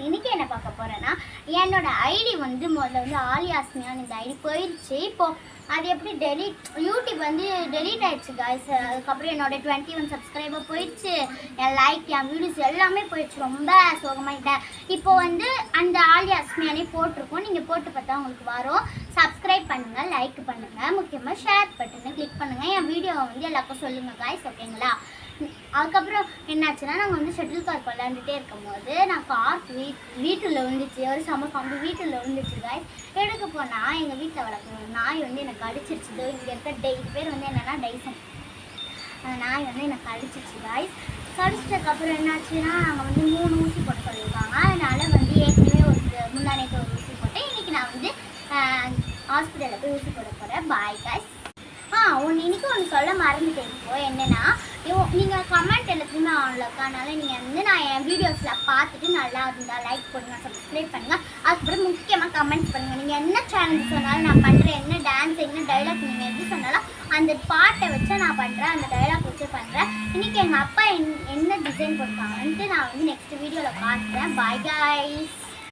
இன்னைக்கு என்ன பார்க்க போறேன்னா என்னோட ஐடி வந்து முதல்ல வந்து ஆலியாஸ்மியான்னு இந்த ஐடி போயிடுச்சு. இப்போ அது எப்படி யூடியூப் வந்து டெலீட் ஆயிடுச்சு காய்ஸ். அதுக்கப்புறம் என்னோட 21 சப்ஸ்கிரைபர் போயிடுச்சு, என் லைக் என் வீடியோஸ் எல்லாமே போயிடுச்சு. ரொம்ப சோகமாயிட்டேன். இப்போ வந்து அந்த ஆலியாஸ்மியானே போட்டிருக்கோம், நீங்கள் போட்டு பார்த்தா உங்களுக்கு வரும். சப்ஸ்கிரைப் பண்ணுங்கள், லைக் பண்ணுங்கள், முக்கியமாக ஷேர் பட்டனை கிளிக் பண்ணுங்கள். என் வீடியோவை வந்து எல்லாருக்கும் சொல்லுங்கள் காய்ஸ், ஓகேங்களா? அதுக்கப்புறம் என்னாச்சுன்னா நாங்கள் வந்து ஷட்டில் கார்க் விளையாண்டுட்டே இருக்கும்போது நான் கார்க் வீட்டில் விழுந்துச்சு. ஒரு சம்மர் காம்பு வீட்டில் விழுந்துச்சு காய்ஸ். எடுக்க போனால் எங்கள் வீட்டில் வளர்க்குற நாய் வந்து எனக்கு அடிச்சிருச்சு. இங்கே இருக்க பேர் வந்து என்னென்னா டைசன். அந்த நாய் வந்து எனக்கு அடிச்சிருச்சு காய்ஸ். கடிச்சதுக்கப்புறம் என்னாச்சுன்னா நாங்கள் வந்து 3 ஊசி போட சொல்லியிருக்காங்க. அதனால் வந்து ஏற்கனவே முன்னாடிக்கு ஒரு ஊசி போட்டேன். இன்றைக்கி நான் வந்து ஹாஸ்பிட்டலில் போய் ஊசி போட போகிறேன். Bye guys. இன்னைக்கு ஒன்று சொல்ல மறந்துட்டேன். இப்போ என்னென்னா, நீங்கள் கமெண்ட் எல்லாத்தையுமே ஆன்ல இருக்கா. அதனால் நீங்கள் வந்து நான் என் வீடியோஸில் பார்த்துட்டு நல்லா இருந்தால் லைக் பண்ணுங்கள், சப்ஸ்கிரைப் பண்ணுங்கள். அதுக்கப்புறம் முக்கியமாக கமெண்ட்ஸ் பண்ணுங்கள். நீங்கள் என்ன சேனல் சொன்னாலும் நான் பண்ணுறேன். என்ன டான்ஸ் என்ன டைலாக் நீங்கள் எது சொன்னாலும் அந்த பாட்டை வச்சு நான் பண்ணுறேன், அந்த டைலாக் வச்சு பண்ணுறேன். இன்றைக்கி எங்கள் அப்பா என்ன டிசைன் போட்டாங்கன்ட்டு நான் வந்து நெக்ஸ்ட் வீடியோவில் பார்க்குறேன். Bye guys.